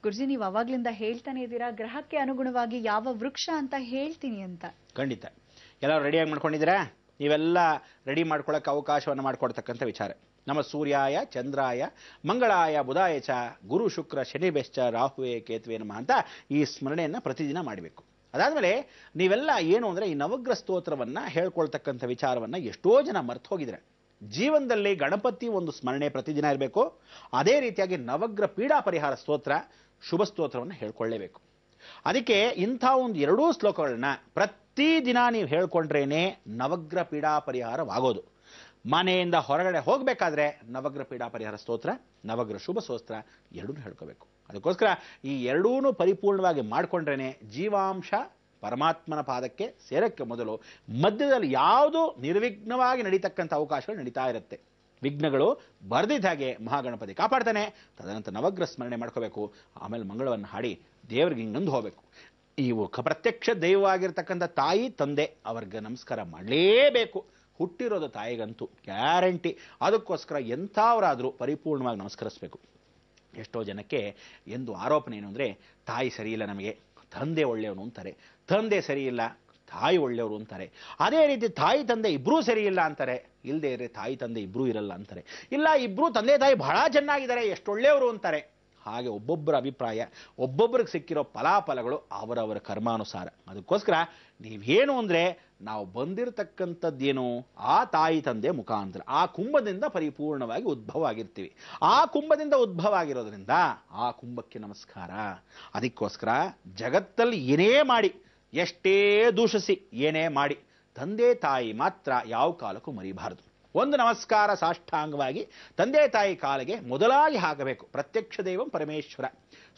ಗುರುಜಿ, ನೀವು ಅವಾಗ್ಲಿಂದ ಹೇಳ್ತಾನೆ ಇದ್ದೀರಾ ಗ್ರಹಕ್ಕೆ ಅನುಗುಣವಾಗಿ ಯಾವ ವೃಕ್ಷ ಅಂತ ಹೇಳ್ತೀನಿ ಅಂತ. ಖಂಡಿತ ಎಲ್ಲರೂ ರೆಡಿಯಾಗಿ ಮಾಡ್ಕೊಂಡಿದ್ದೀರಾ? ನೀವೆಲ್ಲ ರೆಡಿ ಮಾಡ್ಕೊಳ್ಳೋಕೆ ಅವಕಾಶವನ್ನು ಮಾಡಿಕೊಡ್ತಕ್ಕಂಥ ವಿಚಾರ. ನಮ್ಮ ಸೂರ್ಯಾಯ ಚಂದ್ರಾಯ ಮಂಗಳಾಯ ಬುಧಾಯ ಚ ಗುರು ಶುಕ್ರ ಶನಿ ಬೆಶ್ಚ ರಾಹುವೇ ಕೇತುವೆ ನಮಃ ಅಂತ ಈ ಸ್ಮರಣೆಯನ್ನು ಪ್ರತಿದಿನ ಮಾಡಬೇಕು. ಅದಾದಮೇಲೆ ನೀವೆಲ್ಲ ಏನು ಅಂದರೆ ಈ ನವಗ್ರಹ ಸ್ತೋತ್ರವನ್ನು ಹೇಳ್ಕೊಳ್ತಕ್ಕಂಥ ವಿಚಾರವನ್ನು ಎಷ್ಟೋ ಜನ ಮರ್ತು ಹೋಗಿದ್ರೆ. ಜೀವನದಲ್ಲಿ ಗಣಪತಿ ಒಂದು ಸ್ಮರಣೆ ಪ್ರತಿದಿನ ಇರಬೇಕು. ಅದೇ ರೀತಿಯಾಗಿ ನವಗ್ರಹ ಪೀಡಾ ಪರಿಹಾರ ಸ್ತೋತ್ರ ಶುಭ ಸ್ತೋತ್ರವನ್ನು ಹೇಳ್ಕೊಳ್ಳೇಬೇಕು. ಅದಕ್ಕೆ ಇಂಥ ಒಂದು ಎರಡೂ ಶ್ಲೋಕಗಳನ್ನ ಪ್ರತಿದಿನ ನೀವು ಹೇಳ್ಕೊಂಡ್ರೇನೆ ನವಗ್ರಹ ಪೀಡಾ ಪರಿಹಾರವಾಗೋದು. ಮನೆಯಿಂದ ಹೊರಗಡೆ ಹೋಗಬೇಕಾದ್ರೆ ನವಗ್ರಹ ಪೀಡಾ ಪರಿಹಾರ ಸ್ತೋತ್ರ, ನವಗ್ರಹ ಶುಭ ಸ್ತೋತ್ರ ಎರಡೂ ಹೇಳ್ಕೋಬೇಕು. ಅದಕ್ಕೋಸ್ಕರ ಈ ಎರಡೂ ಪರಿಪೂರ್ಣವಾಗಿ ಮಾಡಿಕೊಂಡ್ರೇನೆ ಜೀವಾಂಶ ಪರಮಾತ್ಮನ ಪಾದಕ್ಕೆ ಸೇರಕ್ಕೆ ಮೊದಲು ಮಧ್ಯದಲ್ಲಿ ಯಾವುದು ನಿರ್ವಿಘ್ನವಾಗಿ ನಡೀತಕ್ಕಂಥ ಅವಕಾಶಗಳು ನಡೀತಾ ಇರುತ್ತೆ. ವಿಘ್ನಗಳು ಬರ್ದಿದ್ದ ಹಾಗೆ ಮಹಾಗಣಪತಿ ಕಾಪಾಡ್ತಾನೆ. ತದನಂತರ ನವಗ್ರಹ ಸ್ಮರಣೆ ಮಾಡ್ಕೋಬೇಕು. ಆಮೇಲೆ ಮಂಗಳವನ್ನು ಹಾಡಿ ದೇವರಿಗೆ ಹಿಂಗಂದು ಹೋಗಬೇಕು. ಇವು ಪ್ರತ್ಯಕ್ಷ ದೈವವಾಗಿರ್ತಕ್ಕಂಥ ತಾಯಿ ತಂದೆ ಅವ್ರಿಗೆ ನಮಸ್ಕಾರ ಮಾಡಲೇಬೇಕು. ಹುಟ್ಟಿರೋದು ತಾಯಿಗಂತೂ ಗ್ಯಾರಂಟಿ. ಅದಕ್ಕೋಸ್ಕರ ಎಂಥವರಾದರೂ ಪರಿಪೂರ್ಣವಾಗಿ ನಮಸ್ಕರಿಸಬೇಕು. ಎಷ್ಟೋ ಜನಕ್ಕೆ ಎಂದು ಆರೋಪಣೆ ಏನು ಅಂದರೆ ತಾಯಿ ಸರಿಯಿಲ್ಲ, ನಮಗೆ ತಂದೆ ಒಳ್ಳೆಯವನು ಅಂತಾರೆ, ತಂದೆ ಸರಿಯಿಲ್ಲ ತಾಯಿ ಒಳ್ಳೆಯವರು ಅಂತಾರೆ. ಅದೇ ರೀತಿ ತಾಯಿ ತಂದೆ ಇಬ್ಬರೂ ಸರಿಯಿಲ್ಲ ಅಂತಾರೆ. ಇಲ್ಲದೆ ಇದ್ರೆ ತಾಯಿ ತಂದೆ ಇಬ್ಬರೂ ಇರಲ್ಲ ಅಂತಾರೆ. ಇಲ್ಲ ಇಬ್ಬರೂ ತಂದೆ ತಾಯಿ ಬಹಳ ಚೆನ್ನಾಗಿದ್ದಾರೆ, ಎಷ್ಟು ಒಳ್ಳೆಯವರು ಅಂತಾರೆ. ಹಾಗೆ ಒಬ್ಬೊಬ್ಬರ ಅಭಿಪ್ರಾಯ, ಒಬ್ಬೊಬ್ಬರಿಗೆ ಸಿಕ್ಕಿರೋ ಫಲಾಫಲಗಳು ಅವರವರ ಕರ್ಮಾನುಸಾರ. ಅದಕ್ಕೋಸ್ಕರ ನೀವೇನು ಅಂದರೆ ನಾವು ಬಂದಿರತಕ್ಕಂಥದ್ದೇನು ಆ ತಾಯಿ ತಂದೆ ಮುಖಾಂತರ ಆ ಕುಂಭದಿಂದ ಪರಿಪೂರ್ಣವಾಗಿ ಉದ್ಭವ ಆಗಿರ್ತೀವಿ. ಆ ಕುಂಭದಿಂದ ಉದ್ಭವ ಆಗಿರೋದ್ರಿಂದ ಆ ಕುಂಭಕ್ಕೆ ನಮಸ್ಕಾರ. ಅದಕ್ಕೋಸ್ಕರ ಜಗತ್ತಲ್ಲಿ ಏನೇ ಮಾಡಿ, ಎಷ್ಟೇ ದೂಷಿಸಿ, ಏನೇ ಮಾಡಿ ತಂದೆ ತಾಯಿ ಮಾತ್ರ ಯಾವ ಕಾಲಕ್ಕೂ ಮರಿಬಾರದು. ಒಂದು ನಮಸ್ಕಾರ ಸಾಷ್ಟಾಂಗವಾಗಿ ತಂದೆ ತಾಯಿ ಕಾಲಿಗೆ ಮೊದಲಾಗಿ ಹಾಕಬೇಕು. ಪ್ರತ್ಯಕ್ಷ ದೈವಂ ಪರಮೇಶ್ವರ,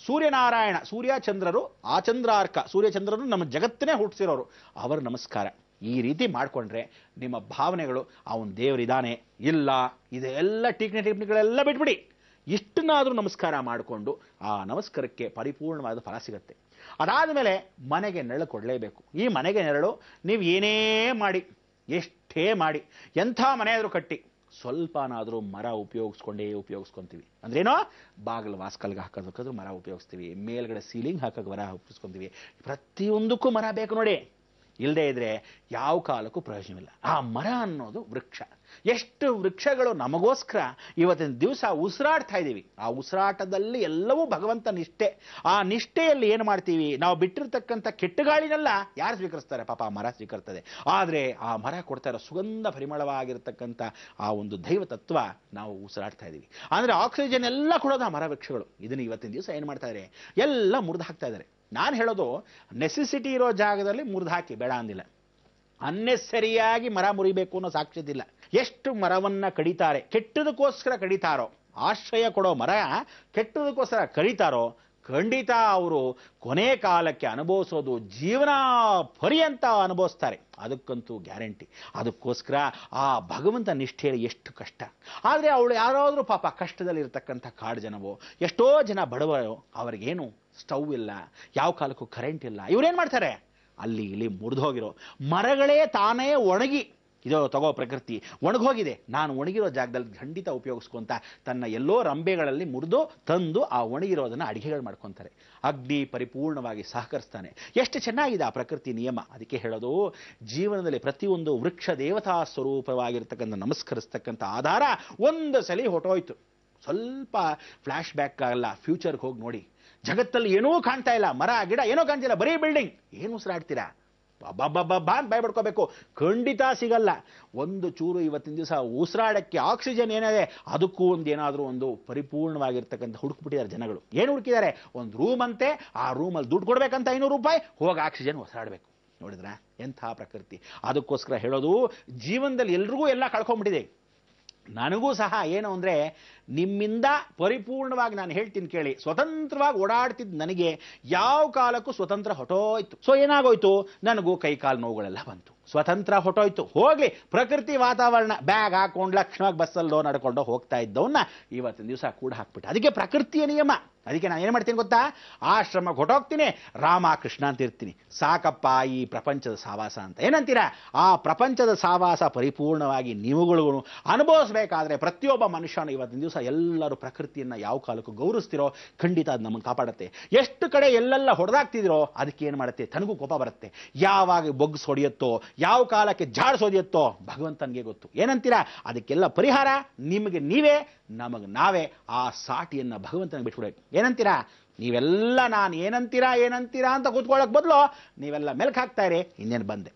ಸೂರ್ಯನಾರಾಯಣ, ಸೂರ್ಯಚಂದ್ರರು, ಆ ಚಂದ್ರಾರ್ಕ ಸೂರ್ಯಚಂದ್ರರು ನಮ್ಮ ಜಗತ್ತನ್ನೇ ಹುಟ್ಟಿಸಿರೋರು, ಅವರ ನಮಸ್ಕಾರ. ಈ ರೀತಿ ಮಾಡಿಕೊಂಡ್ರೆ ನಿಮ್ಮ ಭಾವನೆಗಳು ಅವನ ದೇವರಿದ್ದಾನೆ ಇಲ್ಲ ಇದೆಲ್ಲ ಟಿಪ್ಪಣಿಗಳೆಲ್ಲ ಬಿಟ್ಬಿಡಿ. ಇಷ್ಟನ್ನಾದರೂ ನಮಸ್ಕಾರ ಮಾಡಿಕೊಂಡು ಆ ನಮಸ್ಕಾರಕ್ಕೆ ಪರಿಪೂರ್ಣವಾದ ಫಲ ಸಿಗುತ್ತೆ. ಅದಾದ ಮೇಲೆ ಮನೆಗೆ ನೆರಳು ಕೊಡಲೇಬೇಕು. ಈ ಮನೆಗೆ ನೆರಳು ನೀವು ಏನೇ ಮಾಡಿ, ಎಷ್ಟೇ ಮಾಡಿ, ಎಂಥ ಮನೆ ಆದರೂ ಕಟ್ಟಿ, ಸ್ವಲ್ಪನಾದರೂ ಮರ ಉಪಯೋಗಿಸ್ಕೊಂತೀವಿ. ಅಂದ್ರೇನೋ ಬಾಗಿಲು ವಾಸ್ಕಲ್ಗೆ ಹಾಕೋದಕ್ಕಾದ್ರೂ ಮರ ಉಪಯೋಗಿಸ್ತೀವಿ, ಮೇಲ್ಗಡೆ ಸೀಲಿಂಗ್ ಹಾಕೋಕೆ ಮರ ಉಪಯೋಗಿಸ್ಕೊಂತೀವಿ. ಪ್ರತಿಯೊಂದಕ್ಕೂ ಮರ ಬೇಕು ನೋಡಿ. ಇಲ್ಲದೇ ಇದ್ರೆ ಯಾವ ಕಾಲಕ್ಕೂ ಪ್ರಯೋಜನವಿಲ್ಲ. ಆ ಮರ ಅನ್ನೋದು ವೃಕ್ಷ. ಎಷ್ಟು ವೃಕ್ಷಗಳು ನಮಗೋಸ್ಕರ ಇವತ್ತಿನ ದಿವಸ ಉಸಿರಾಡ್ತಾ ಇದ್ದೀವಿ. ಆ ಉಸಿರಾಟದಲ್ಲಿ ಎಲ್ಲವೂ ಭಗವಂತ ನಿಷ್ಠೆ. ಆ ನಿಷ್ಠೆಯಲ್ಲಿ ಏನು ಮಾಡ್ತೀವಿ, ನಾವು ಬಿಟ್ಟಿರ್ತಕ್ಕಂಥ ಕೆಟ್ಟ ಗಾಳಿನೆಲ್ಲ ಯಾರು ಸ್ವೀಕರಿಸ್ತಾರೆ? ಪಾಪ ಆ ಮರ ಸ್ವೀಕರಿಸ್ತದೆ. ಆದರೆ ಆ ಮರ ಕೊಡ್ತಾ ಇರೋ ಸುಗಂಧ ಪರಿಮಳವಾಗಿರ್ತಕ್ಕಂಥ ಆ ಒಂದು ದೈವ ತತ್ವ ನಾವು ಉಸಿರಾಡ್ತಾ ಇದ್ದೀವಿ. ಅಂದರೆ ಆಕ್ಸಿಜನ್ ಎಲ್ಲ ಕೊಡೋದು ಆ ಮರ ವೃಕ್ಷಗಳು. ಇದನ್ನು ಇವತ್ತಿನ ದಿವಸ ಏನು ಮಾಡ್ತಾ ಇದ್ದಾರೆ, ಎಲ್ಲ ಮುರಿದು ಹಾಕ್ತಾ ಇದ್ದಾರೆ. ನಾನು ಹೇಳೋದು ನೆಸೆಸಿಟಿ ಇರೋ ಜಾಗದಲ್ಲಿ ಮುರಿದು ಹಾಕಿ, ಬೇಡ ಅಂದಿಲ್ಲ. ಅನ್ನೆಸರಿಯಾಗಿ ಮರ ಮುರಿಬೇಕು ಅನ್ನೋ ಸಾಕ್ಷಿದಿಲ್ಲ. ಎಷ್ಟು ಮರವನ್ನ ಕಡಿತಾರೆ, ಕೆಟ್ಟದಕ್ಕೋಸ್ಕರ ಕಡಿತಾರೋ, ಆಶ್ರಯ ಕೊಡೋ ಮರ ಕೆಟ್ಟದಕ್ಕೋಸ್ಕರ ಕಡಿತಾರೋ, ಖಂಡಿತ ಅವರು ಕೊನೆ ಕಾಲಕ್ಕೆ ಅನುಭವಿಸೋದು ಜೀವನ ಪರ್ಯಂತ ಅನುಭವಿಸ್ತಾರೆ. ಅದಕ್ಕಂತೂ ಗ್ಯಾರಂಟಿ. ಅದಕ್ಕೋಸ್ಕರ ಆ ಭಗವಂತ ನಿಷ್ಠೆಯಲ್ಲಿ ಎಷ್ಟು ಕಷ್ಟ. ಆದರೆ ಅವಳು ಯಾರಾದರೂ ಪಾಪ ಕಷ್ಟದಲ್ಲಿರ್ತಕ್ಕಂಥ ಕಾಡು ಜನವೋ, ಎಷ್ಟೋ ಜನ ಬಡವರು, ಅವರಿಗೇನು ಸ್ಟವ್ ಇಲ್ಲ, ಯಾವ ಕಾಲಕ್ಕೂ ಕರೆಂಟ್ ಇಲ್ಲ, ಇವರೇನು ಮಾಡ್ತಾರೆ, ಅಲ್ಲಿ ಇಲ್ಲಿ ಮುರಿದು ಹೋಗಿರೋ ಮರಗಳೇ ತಾನೇ ಒಣಗಿ, ಇದೋ ತಗೋ ಪ್ರಕೃತಿ ಒಣಗೋಗಿದೆ, ನಾನು ಒಣಗಿರೋ ಜಾಗದಲ್ಲಿ ಖಂಡಿತ ಉಪಯೋಗಿಸ್ಕೊಂತ ತನ್ನ ಎಲ್ಲೋ ರಂಬೆಗಳಲ್ಲಿ ಮುರಿದು ತಂದು ಆ ಒಣಗಿರೋದನ್ನು ಅಡಿಗೆಗಳು ಮಾಡ್ಕೊತಾರೆ. ಅಗ್ನಿ ಪರಿಪೂರ್ಣವಾಗಿ ಸಹಕರಿಸ್ತಾನೆ. ಎಷ್ಟು ಚೆನ್ನಾಗಿದೆ ಆ ಪ್ರಕೃತಿ ನಿಯಮ. ಅದಕ್ಕೆ ಹೇಳೋದು, ಜೀವನದಲ್ಲಿ ಪ್ರತಿಯೊಂದು ವೃಕ್ಷ ದೇವತಾ ಸ್ವರೂಪವಾಗಿರ್ತಕ್ಕಂಥ ನಮಸ್ಕರಿಸ್ತಕ್ಕಂಥ ಆಧಾರ ಒಂದು ಸಲ ಹೊಟ್ಟೋಯ್ತು. ಸ್ವಲ್ಪ ಫ್ಲ್ಯಾಶ್ ಬ್ಯಾಕ್ ಆಗಲ್ಲ, ಫ್ಯೂಚರ್ಗೆ ಹೋಗಿ ನೋಡಿ. ಜಗತ್ತಲ್ಲಿ ಏನೂ ಕಾಣ್ತಾ ಇಲ್ಲ, ಮರ ಗಿಡ ಏನೋ ಕಾಣ್ತಿಲ್ಲ, ಬರೀ ಬಿಲ್ಡಿಂಗ್. ಏನು ಉಸಿರಾಡ್ತೀರಾ? ಬಾಬಾ ಅಂತ ಭಯಪಡ್ಕೋಬೇಕು, ಖಂಡಿತ ಸಿಗಲ್ಲ. ಒಂದು ಚೂರು ಇವತ್ತಿನ ದಿವಸ ಉಸಿರಾಡಕ್ಕೆ ಆಕ್ಸಿಜನ್ ಏನಿದೆ ಅದಕ್ಕೂ ಏನಾದರೂ ಒಂದು ಪರಿಪೂರ್ಣವಾಗಿರ್ತಕ್ಕಂಥ ಹುಡುಕ್ಬಿಟ್ಟಿದ್ದಾರೆ ಜನಗಳು. ಏನು ಹುಡುಕಿದ್ದಾರೆ? ಒಂದು ರೂಮ್ ಅಂತೆ, ಆ ರೂಮಲ್ಲಿ ದುಡ್ಡು ಕೊಡ್ಬೇಕಂತ ₹500 ಹೋಗಿ ಆಕ್ಸಿಜನ್ ಉಸಿರಾಡಬೇಕು. ನೋಡಿದ್ರ ಎಂಥ ಪ್ರಕೃತಿ. ಅದಕ್ಕೋಸ್ಕರ ಹೇಳೋದು, ಜೀವನದಲ್ಲಿ ಎಲ್ರಿಗೂ ಎಲ್ಲ ಕಳ್ಕೊಂಡ್ಬಿಟ್ಟಿದೆ. ನನಗೂ ಸಹ ಏನು ಅಂದರೆ, ನಿಮ್ಮಿಂದ ಪರಿಪೂರ್ಣವಾಗಿ ನಾನು ಹೇಳ್ತೀನಿ ಕೇಳಿ, ಸ್ವತಂತ್ರವಾಗಿ ಓಡಾಡ್ತಿದ್ದು ನನಗೆ ಯಾವ ಕಾಲಕ್ಕೂ ಸ್ವತಂತ್ರ ಹೊಟ್ಟೋಯ್ತು. ಸೊ ಏನಾಗೋಯ್ತು, ನನಗೂ ಕೈಕಾಲು ನೋವುಗಳೆಲ್ಲ ಬಂತು. ಸ್ವತಂತ್ರ ಹೊಟ್ಟೋಯ್ತು. ಹೋಗ್ಲಿ, ಪ್ರಕೃತಿ ವಾತಾವರಣ ಬ್ಯಾಗ್ ಹಾಕೊಂಡು ಲಕ್ಷಣವಾಗಿ ಬಸ್ಸಲ್ಲೋ ನಡ್ಕೊಂಡು ಹೋಗ್ತಾ ಇದ್ದವನ್ನ ಇವತ್ತಿನ ದಿವಸ ಕೂಡ ಹಾಕ್ಬಿಟ್ಟು. ಅದಕ್ಕೆ ಪ್ರಕೃತಿಯ ನಿಯಮ. ಅದಕ್ಕೆ ನಾನು ಏನು ಮಾಡ್ತೀನಿ ಗೊತ್ತಾ, ಆಶ್ರಮಕ್ಕೆ ಹೊಟ್ಟೋಗ್ತೀನಿ, ರಾಮ ಕೃಷ್ಣ ಅಂತ ಇರ್ತೀನಿ. ಸಾಕಪ್ಪ ಈ ಪ್ರಪಂಚದ ಸಾವಾಸ ಅಂತ. ಏನಂತೀರಾ? ಆ ಪ್ರಪಂಚದ ಸಾವಾಸ ಪರಿಪೂರ್ಣವಾಗಿ ನೀವುಗಳು ಅನುಭವಿಸಬೇಕಾದ್ರೆ ಪ್ರತಿಯೊಬ್ಬ ಮನುಷ್ಯನು ಇವತ್ತಿನ ದಿವಸ ಎಲ್ಲರೂ ಪ್ರಕೃತಿಯನ್ನು ಯಾವ ಕಾಲಕ್ಕೂ ಗೌರವಿಸ್ತಿರೋ ಖಂಡಿತ ಅದು ನಮಗೆ ಕಾಪಾಡುತ್ತೆ. ಎಷ್ಟು ಕಡೆ ಎಲ್ಲೆಲ್ಲ ಹೊಡೆದಾಗ್ತಿದಿರೋ ಅದಕ್ಕೆ ಏನು ಮಾಡುತ್ತೆ, ತನಗೂ ಕೋಪ ಬರುತ್ತೆ. ಯಾವಾಗ ಬೊಗ್ಸ್ ಹೊಡೆಯುತ್ತೋ, ಯಾವ ಕಾಲಕ್ಕೆ ಜಾಡ್ಸೋದಿಯತ್ತೋ ಭಗವಂತನಿಗೆ ಗೊತ್ತು. ಏನಂತೀರಾ? ಅದಕ್ಕೆಲ್ಲ ಪರಿಹಾರ ನಿಮಗೆ ನೀವೇ, ನಮಗೆ ನಾವೇ. ಆ ಸಾಟಿಯನ್ನು ಭಗವಂತನಿಗೆ ಬಿಟ್ಬಿಡ್ಬೇಕು. ಏನಂತೀರಾ? ನೀವೆಲ್ಲ ನಾನು ಏನಂತೀರಾ ಅಂತ ಕೂತ್ಕೊಳ್ಳೋಕೆ ಬದಲು ನೀವೆಲ್ಲ ಮೆಲ್ಕ್ ಹಾಕ್ತಾ ಇರಿ. ಇನ್ನೇನು ಬಂದೆ.